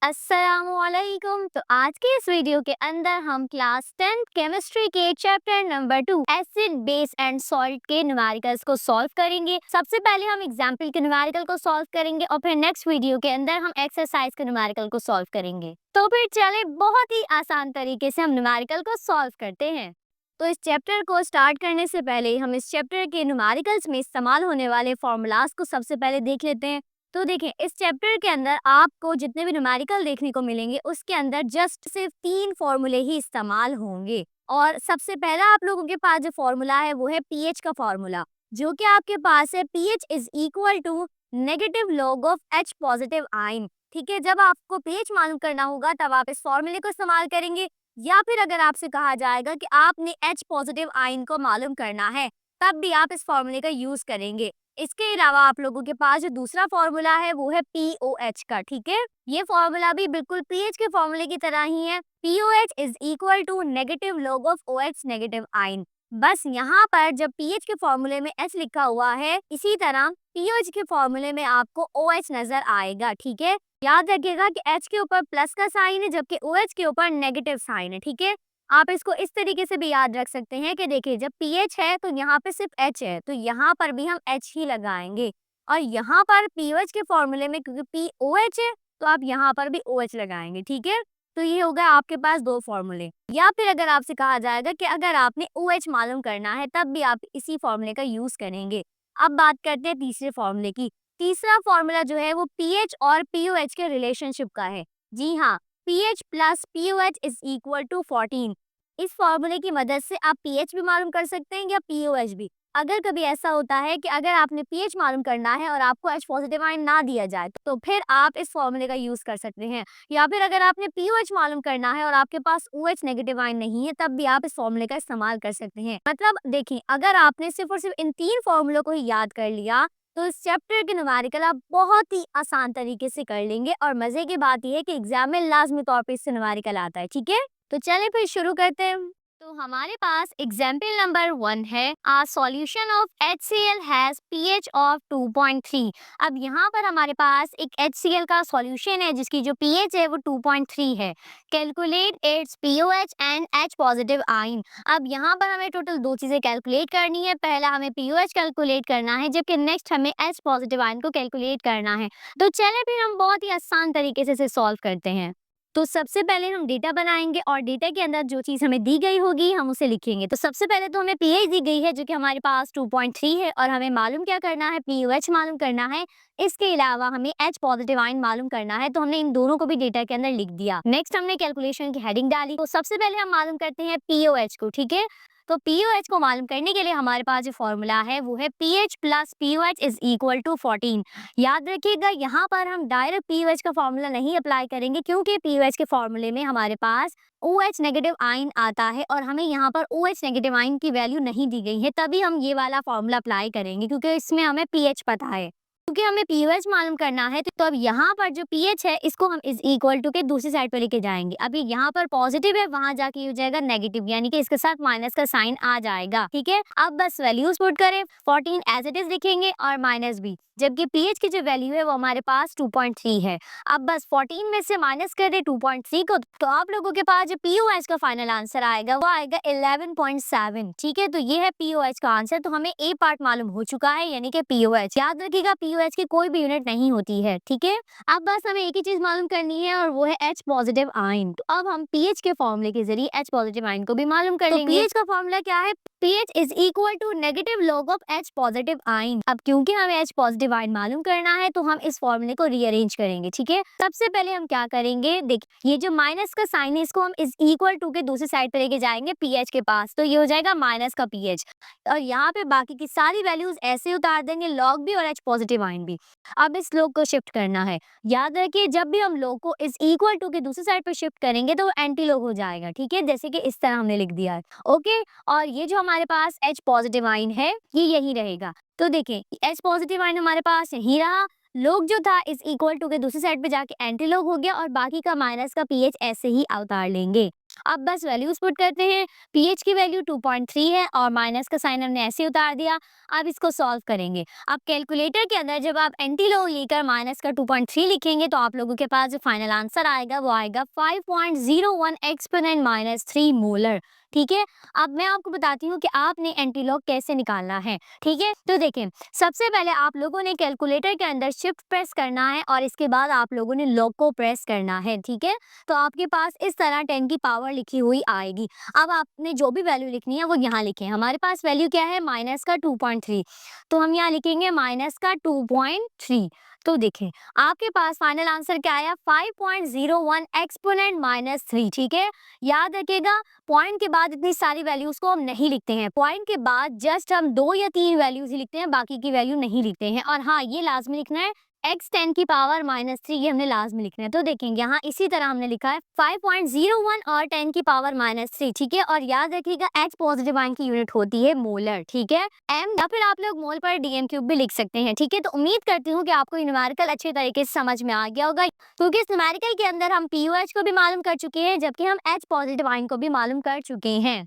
अस्सलामुअलैकुम। तो आज के इस वीडियो के अंदर हम क्लास 10 केमिस्ट्री के chapter number 2 acid base and salt के न्यूमेरिकल्स को सॉल्व करेंगे। सबसे पहले हम एग्जाम्पल के न्यूमेरिकल को सॉल्व करेंगे और फिर नेक्स्ट वीडियो के अंदर हम एक्सरसाइज के न्यूमेरिकल को सॉल्व करेंगे। तो फिर चले बहुत ही आसान तरीके से हम न्यूमेरिकल को सॉल्व करते हैं। तो इस चैप्टर को स्टार्ट करने से पहले हम इस चैप्टर के न्यूमेरिकल्स में इस्तेमाल होने वाले फॉर्मूलाज को सबसे पहले देख लेते हैं। तो देखिए, इस चैप्टर के अंदर आपको जितने भी न्यूमेरिकल देखने को मिलेंगे उसके अंदर जस्ट सिर्फ 3 फॉर्मूले ही इस्तेमाल होंगे। और सबसे पहला आप लोगों के पास जो फॉर्मूला है वो है पीएच का फॉर्मूला, जो कि आपके पास है pH is equal to negative log of H positive ion. ठीक है, जब आपको पीएच मालूम करना होगा तब आप इस फॉर्मूले को इस्तेमाल करेंगे, या फिर अगर आपसे कहा जाएगा कि आपने एच पॉजिटिव आयन को मालूम करना है तब भी आप इस फॉर्मूले का यूज करेंगे। इसके अलावा आप लोगों के पास जो दूसरा फॉर्मूला है वो है पीओएच का। ठीक है, ये फॉर्मूला भी बिल्कुल पीएच के फॉर्मूले की तरह ही है। POH is equal to negative log of OH negative ion. बस यहाँ पर जब पीएच के फॉर्मूले में एच लिखा हुआ है, इसी तरह पीओएच के फॉर्मूले में आपको ओएच नजर आएगा। ठीक है, याद रखिएगा कि एच के ऊपर प्लस का साइन है जबकि ओएच के ऊपर नेगेटिव साइन है। ठीक है, आप इसको इस तरीके से भी याद रख सकते हैं कि देखिए, जब पीएच है तो यहाँ पे सिर्फ एच है तो यहाँ पर भी हम एच ही लगाएंगे, और यहाँ पर पीओएच के फॉर्मूले में क्योंकि पीओएच है तो आप यहाँ पर भी ओएच लगाएंगे। ठीक है, तो ये हो गया आपके पास दो फॉर्मूले। या फिर अगर आपसे कहा जाएगा कि अगर आपने ओएच मालूम करना है तब भी आप इसी फॉर्मूले का यूज करेंगे। अब बात करते हैं तीसरे फॉर्मूले की। तीसरा फॉर्मूला जो है वो पीएच और पीओएच के रिलेशनशिप का है। जी हाँ, pH plus pOH is equal to 14। इस फॉर्मूले की मदद से आप पीएच भी मालूम कर सकते हैं या पीओएच भी। अगर कभी ऐसा होता है कि अगर आपने पीएच मालूम करना है और आपको एच पॉजिटिव आयन ना दिया जाए तो फिर आप इस फॉर्मूले का यूज कर सकते हैं। या फिर अगर आपने पीओएच मालूम करना है और आपके पास ओएच नेगेटिव आयन नहीं है तब भी आप इस फॉर्मूले का इस्तेमाल कर सकते हैं। मतलब देखिए, अगर आपने सिर्फ और सिर्फ इन 3 फॉर्मूलों को ही याद कर लिया तो इस चैप्टर के न्यूमेरिकल आप बहुत ही आसान तरीके से कर लेंगे। और मजे की बात यह है कि एग्जाम में लाजमी तौर पर इससे न्यूमेरिकल आता है। ठीक है, तो चलिए फिर शुरू करते हैं। तो हमारे पास एग्जाम्पल नंबर 1 है, a solution of HCl has pH of 2.3। अब यहाँ पर हमारे पास एक HCl का सॉल्यूशन है जिसकी जो pH है वो 2.3 है। Calculate its pOH and H positive ion. अब यहाँ पर हमें टोटल दो चीजें कैलकुलेट करनी है। पहला हमें पीओएच कैलकुलेट करना है जबकि नेक्स्ट हमें H पॉजिटिव आयन को कैलकुलेट करना है। तो चले फिर हम बहुत ही आसान तरीके से इसे सॉल्व करते हैं। तो सबसे पहले हम डेटा बनाएंगे और डेटा के अंदर जो चीज हमें दी गई होगी हम उसे लिखेंगे। तो सबसे पहले तो हमें पीएच दी गई है जो कि हमारे पास 2.3 है, और हमें मालूम क्या करना है, पीओएच मालूम करना है। इसके अलावा हमें एच पॉजिटिव आयन मालूम करना है, तो हमने इन दोनों को भी डेटा के अंदर लिख दिया। नेक्स्ट हमने कैलकुलेशन की हेडिंग डाली। तो सबसे पहले हम मालूम करते हैं पीओएच को। ठीक है, तो पीओएच को मालूम करने के लिए हमारे पास जो फॉर्मूला है वो है pH plus pOH is equal to 14। याद रखिएगा, यहाँ पर हम डायरेक्ट पीओएच का फॉर्मूला नहीं अप्लाई करेंगे क्योंकि पीओएच के फॉर्मूले में हमारे पास OH नेगेटिव आयन आता है और हमें यहाँ पर OH नेगेटिव आयन की वैल्यू नहीं दी गई है, तभी हम ये वाला फॉर्मूला अप्लाई करेंगे क्योंकि इसमें हमें पीएच पता है। क्योंकि हमें पीओएच मालूम करना है तो अब यहाँ पर जो पीएच है इसको हम इज इक्वल टू के दूसरी साइड पर लेके जाएंगे। अभी यहाँ पर पॉजिटिव है, वहां जाके ये हो जाएगा नेगेटिव, यानी कि इसके साथ माइनस का साइन आ जाएगा। ठीक है, अब बस वैल्यूज पुट करें, 14 एज इट इज लिखेंगे और माइनस भी, जबकि पीएच की जो वैल्यू है वो हमारे पास 2.3 है। अब बस 14 में से माइनस कर दे 2.3 को, तो आप लोगों के पास जो पीओएच का फाइनल आंसर आएगा वो आएगा 11.7। ठीक है, तो ये है पीओएच का आंसर। तो हमें ए पार्ट मालूम हो चुका है, यानी कि पीओएच। याद रखिएगा, पीओएच की कोई भी यूनिट नहीं होती है। ठीक है, अब बस हमें एक ही चीज मालूम करनी है और वो है एच पॉजिटिव आयन। तो अब हम पीएच के फॉर्मूले के जरिए एच पॉजिटिव आयन को भी मालूम कर लेंगे। पीएच का फॉर्मूला क्या है, pH is equal to negative log of H positive ion. अब क्योंकि हमें H पॉजिटिव आयन मालूम करना है तो हम इस फॉर्मूले को रीअरेंज करेंगे। ठीक है, सबसे पहले हम क्या करेंगे, देखिए ये जो माइनस का साइन है इसको हम इज इक्वल टू के दूसरी साइड पे लेके जाएंगे pH के पास, तो ये हो जाएगा माइनस का pH, और यहाँ पे बाकी की सारी वैल्यूज ऐसे उतार देंगे, लॉग भी और H पॉजिटिव आयन भी। अब इस लॉग को शिफ्ट करना है। याद रखिए, जब भी हम लॉग को इज इक्वल टू के दूसरी साइड पे शिफ्ट करेंगे तो वो एंटी लॉग हो जाएगा। ठीक है, जैसे कि इस तरह हमने लिख दिया है। ओके, और ये जो हमारे पास H पॉजिटिव आयन है ये यही रहेगा। तो देखें, H पॉजिटिव आयन हमारे पास यही रहा, लोग जो था इज इक्वल टू के दूसरी साइड पे जाके एंटी लोग हो गया, और बाकी का माइनस का पीएच ऐसे ही उतार लेंगे। अब बस वैल्यूज पुट करते हैं। पीएच की वैल्यू 2.3 है और माइनस का साइन हमने ऐसे उतार दिया। अब इसको सॉल्व करेंगे। अब कैलकुलेटर के अंदर जब आप एंटी लॉग लेकर माइनस का 2.3 लिखेंगे तो आप लोगों के पास जो फाइनल आंसर आएगा वो आएगा 5.01 एक्सपोनेंट माइनस 3 मोलर। ठीक है। अब मैं आपको बताती हूँ कि आपने एंटी लॉग कैसे निकालना है। ठीक है, तो देखें, सबसे पहले आप लोगों ने कैलकुलेटर के अंदर शिफ्ट प्रेस करना है और इसके बाद आप लोगों ने लॉग को प्रेस करना है। ठीक है, तो आपके पास इस तरह 10 की पावर लिखी हुई आएगी। अब आपने जो भी वैल्यू लिखनी है वो यहाँ लिखें। हमारे पास वैल्यू क्या है, माइनस का 2.3, तो हम यहाँ लिखेंगे माइनस का 2.3। तो देखें, आपके पास फाइनल आंसर क्या आया, 5.01 एक्सपोनेंट माइनस 3। ठीक है, याद रखिएगा पॉइंट के बाद इतनी सारी वैल्यूज को हम नहीं लिखते हैं। पॉइंट के बाद जस्ट हम 2 या 3 वैल्यूज ही लिखते हैं, बाकी की वैल्यू नहीं लिखते हैं। और हाँ, ये लाजमी लिखना है, x 10 की पावर माइनस 3, ये हमने लाजमी लिखना है। तो देखेंगे यहाँ इसी तरह हमने लिखा है 5.01 और 10 की पावर माइनस 3। ठीक है, और याद रखिएगा h पॉजिटिव आयन की यूनिट होती है मोलर। ठीक है, m या फिर आप लोग मोल पर डीएम क्यूब भी लिख सकते हैं। ठीक है, तो उम्मीद करती हूँ कि आपको ये न्यूमेरिकल अच्छे तरीके से समझ में आ गया होगा, क्योंकि इस न्यूमेरिकल के अंदर हम पीओएच को भी मालूम कर चुके हैं, जबकि हम h पॉजिटिव आयन को भी मालूम कर चुके हैं।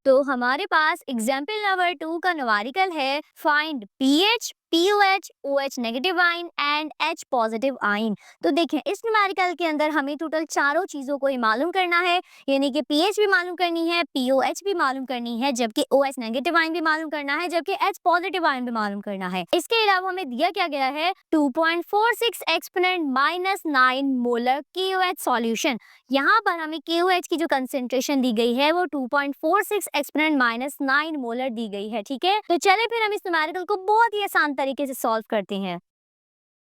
तो हमारे पास एग्जाम्पल नंबर 2 का न्यूमेरिकल है, find pH, pOH, OH negative ion and H positive ion. तो देखें, इस न्यूमेरिकल के अंदर हमें टोटल चारों चीजों को ही मालूम करना है, यानी कि पीएच भी मालूम करनी है, पीओएच भी मालूम करनी है, जबकि ओएच नेगेटिव आयन भी मालूम करना है, जबकि एच पॉजिटिव आयन भी मालूम करना है। इसके अलावा हमें दिया क्या गया है, 2.46 exponent minus 9 molar KOH solution. यहाँ पर हमें KOH की जो कंसेंट्रेशन दी गई है वो 2.46 एक्सपोनेंट माइनस 9 मोलर दी गई है। ठीक है, तो चले फिर हम इस न्यूमेरिकल को बहुत ही आसान तरीके से सॉल्व करते हैं।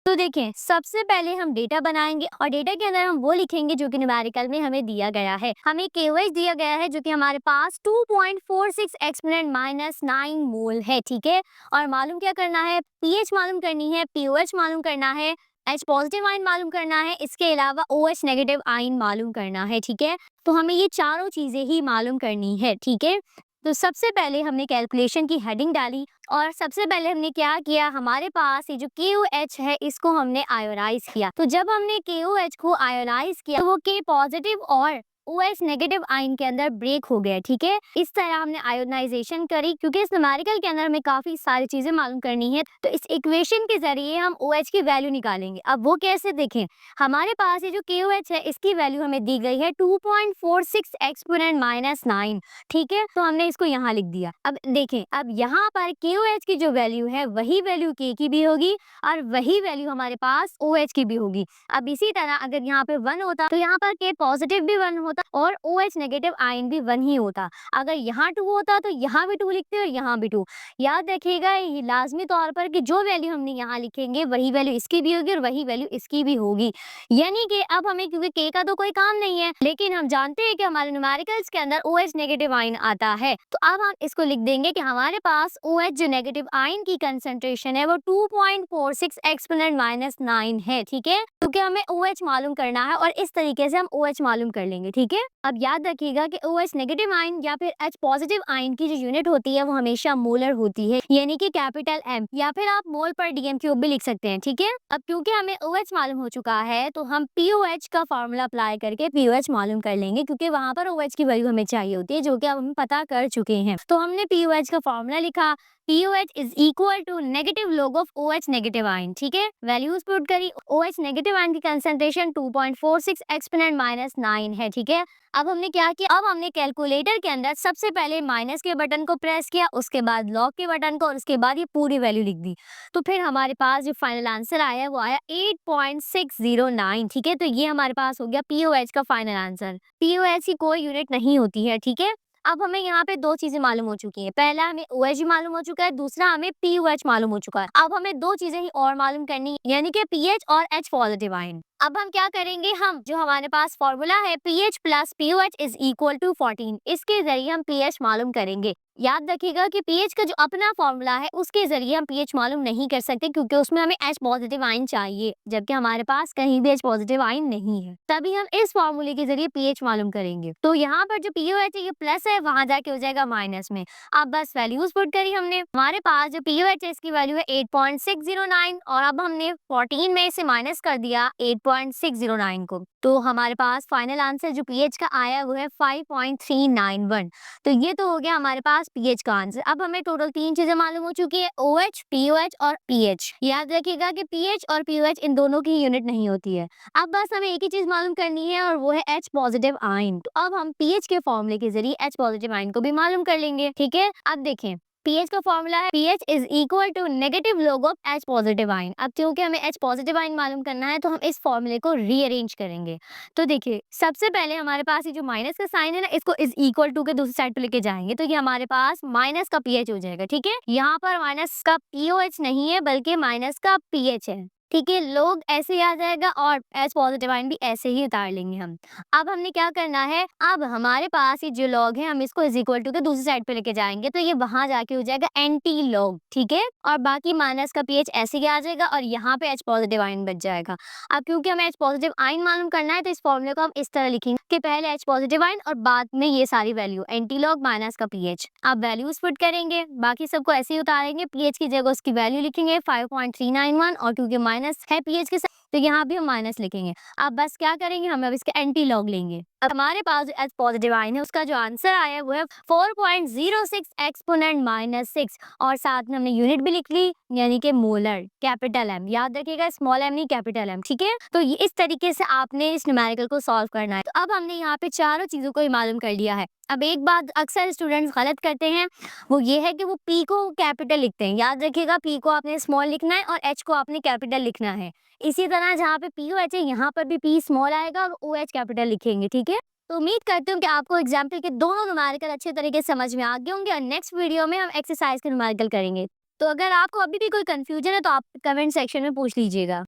तो देखें, सबसे पहले हम डेटा बनाएंगे और डेटा के अंदर हम वो लिखेंगे जो कि न्यूमेरिकल में हमें दिया गया है। हमें KOH दिया गया है जो कि हमारे पास 2.46 एक्सपोनेंट माइनस 9 मोल है। ठीक है, और मालूम क्या करना है, पीएच मालूम करनी है, पीओएच मालूम करना है, एच पॉजिटिव आयन मालूम करना है, इसके अलावा OH नेगेटिव आयन मालूम करना है। ठीक है, तो हमें ये चारों चीजें ही मालूम करनी है। ठीक है, तो सबसे पहले हमने कैलकुलेशन की हेडिंग डाली और सबसे पहले हमने क्या किया, हमारे पास ये जो KOH है इसको हमने आयोनाइज किया। तो जब हमने KOH को आयोनाइज किया तो वो K पॉजिटिव और OH नेगेटिव आयन के अंदर ब्रेक हो गया। ठीक है, इस तरह हमने आयोनाइजेशन करी, क्योंकि इस न्यूमेरिकल के अंदर हमें काफी सारी चीजें मालूम करनी है। तो इस इक्वेशन के जरिए हम OH की वैल्यू निकालेंगे। अब वो कैसे, देखें, हमारे पास ये जो KOH है इसकी वैल्यू हमें दी गई है 2.46 एक्सपोनेंट माइनस 9। ठीक है, तो हमने इसको यहाँ लिख दिया। अब देखें, अब यहाँ पर KOH की जो वैल्यू है वही वैल्यू K की भी होगी और वही वैल्यू हमारे पास OH की भी होगी। अब इसी तरह अगर यहाँ पे 1 होता तो यहाँ पर K पॉजिटिव भी 1 होता और OH नेगेटिव आयन भी 1 ही होता। अगर यहाँ 2 होता तो यहाँ भी 2 लिखते और यहाँ भी 2। याद रखिएगा ये लाजमी तौर पर कि जो वैल्यू हमने यहाँ लिखेंगे वही वैल्यू इसकी भी होगी और वही वैल्यू इसकी भी होगी। यानी कि अब हमें, क्योंकि K का तो कोई काम नहीं है, लेकिन हम जानते हैं कि हमारे न्यूमेरिकल्स के अंदर OH नेगेटिव आयन आता है, तो अब हम इसको लिख देंगे कि हमारे पास OH जो नेगेटिव आयन की कंसंट्रेशन है वो 2.46 एक्सपोनेंट माइनस 9 है। ठीक है, क्योंकि हमें OH मालूम करना है और इस तरीके से हम OH मालूम कर लेंगे। ठीक है, अब याद रखिएगा कि OH नेगेटिव आयन या फिर H पॉजिटिव आयन की जो यूनिट होती है वो हमेशा मोलर होती है, यानी कि कैपिटल M, या फिर आप मोल पर डीएम क्यूब भी लिख सकते हैं। ठीक है, अब क्योंकि हमें OH मालूम हो चुका है तो हम POH का फॉर्मूला अप्लाई करके POH मालूम कर लेंगे, क्योंकि वहां पर OH की वैल्यू हमें चाहिए होती है, जो कि अब हम पता कर चुके हैं। तो हमने POH का फॉर्मूला लिखा, POH is equal to negative log of OH negative ion. ठीक है, वैल्यूज पुट करी, OH नेगेटिव आयन की कंसंट्रेशन 2.46 एक्सपोनेंट माइनस 9 है। ठीक है, अब हमने क्या किया, अब हमने कैलकुलेटर के अंदर सबसे पहले माइनस के बटन को प्रेस किया, उसके बाद लॉग के बटन को और उसके बाद ये पूरी वैल्यू लिख दी। तो फिर हमारे पास जो फाइनल आंसर आया वो आया 8.609। ठीक है, तो ये हमारे पास हो गया POH का फाइनल आंसर। POH की कोई यूनिट नहीं होती है। ठीक है, अब हमें यहाँ पे दो चीजें मालूम हो चुकी हैं, पहला हमें OH मालूम हो चुका है, दूसरा हमें POH मालूम हो चुका है। अब हमें दो चीजें ही और मालूम करनी है, यानी कि पीएच और H पॉजिटिव आयन। अब हम क्या करेंगे, हम जो हमारे पास फॉर्मूला है pH plus POH is equal to 14, इसके जरिए हम पीएच मालूम करेंगे। याद रखिएगा कि पीएच का जो अपना फॉर्मूला है उसके जरिए हम पीएच मालूम नहीं कर सकते, क्योंकि उसमें हमें H पॉजिटिव आयन चाहिए, जबकि हमारे पास कहीं भी H पॉजिटिव आयन नहीं है। तभी हम इस फॉर्मूले के जरिए पीएच मालूम करेंगे। तो यहाँ पर जो POH है ये प्लस है, वहां जाके हो जाएगा माइनस में। अब बस वैल्यूज पुट करी हमने, हमारे पास जो POH है इसकी वैल्यू है 8.609 और अब हमने 14 में से माइनस कर दिया 3.609 को। तो हमारे पास फाइनल आंसर जो पीएच का आया वो है 5.391। तो ये तो हो गया हमारे पास पीएच का आंसर। अब हमें टोटल 3 चीजें मालूम हो चुकी है, ओएच, पीओएच और पीएच। याद रखिएगा कि पीएच और पीओएच इन दोनों की यूनिट नहीं होती है। अब बस हमें एक ही चीज मालूम करनी है और वो है H पॉजिटिव आयन। तो अब हम पीएच के फॉर्मूले के जरिए H पॉजिटिव आयन को भी मालूम कर लेंगे। ठीक है, अब देखें पीएच का फॉर्मूला है pH is equal to negative log of H positive ion. अब क्योंकि हमें H पॉजिटिव आयन मालूम करना है तो हम इस फॉर्मूले को रीअरेंज करेंगे। तो देखिए सबसे पहले हमारे पास ये जो माइनस का साइन है ना, इसको इज इक्वल टू के दूसरी साइड पे लेके जाएंगे तो ये हमारे पास माइनस का पीएच हो जाएगा। ठीक है, यहाँ पर माइनस का पीओएच नहीं है बल्कि माइनस का पीएच है। ठीक है, लोग ऐसे ही आ जाएगा और H पॉजिटिव आयन भी ऐसे ही उतार लेंगे हम। अब हमने क्या करना है, अब हमारे पास ये जो लॉग है हम इसको इज इक्वल टू के दूसरी साइड पे लेके जाएंगे तो ये वहां जाके हो जाएगा एंटी लॉग। ठीक है, और बाकी माइनस का पीएच ऐसे ही आ जाएगा और यहाँ पे H पॉजिटिव आयन बच जाएगा। अब क्योंकि हमें H पॉजिटिव आयन मालूम करना है तो इस फॉर्मूले को हम इस तरह लिखेंगे कि पहले H पॉजिटिव आयन और बाद में ये सारी वैल्यू एंटी लॉग माइनस का पीएच। अब वैल्यूज पुट करेंगे, बाकी सबको ऐसे ही उतारेंगे, पीएच की जगह उसकी वैल्यू लिखेंगे 5.391 और क्योंकि माइनस है पीएच के साथ तो यहाँ भी हम माइनस लिखेंगे। अब बस क्या करेंगे, हम अब इसके एंटी लॉग लेंगे। अब हमारे पास जो H पॉजिटिव आयन है उसका जो आंसर आया वो है 4.06 एक्सपोनेंट -6 और साथ में हमने यूनिट भी लिख ली यानी कि मोलर, कैपिटल एम। याद रखिएगा स्मॉल एम नहीं कैपिटल एम। ठीक है, तो ये इस तरीके से आपने इस न्यूमेरिकल को सॉल्व करना है। तो अब हमने यहाँ पे चारों चीजों को ही मालूम कर लिया है। अब एक बात अक्सर स्टूडेंट्स गलत करते हैं वो ये है कि वो पी को कैपिटल लिखते हैं। याद रखिएगा पी को आपने स्मॉल लिखना है और एच को आपने कैपिटल लिखना है। इसी तरह जहाँ पे पी ओ एच है यहाँ पर भी पी स्मॉल आएगा और ओ एच कैपिटल लिखेंगे। ठीक है, तो उम्मीद करती हूँ कि आपको एग्जाम्पल के दोनों न्यूमेरिकल अच्छे तरीके से समझ में आ गए होंगे और नेक्स्ट वीडियो में हम एक्सरसाइज के न्यूमेरिकल करेंगे। तो अगर आपको अभी भी कोई कंफ्यूजन है तो आप कमेंट सेक्शन में पूछ लीजिएगा।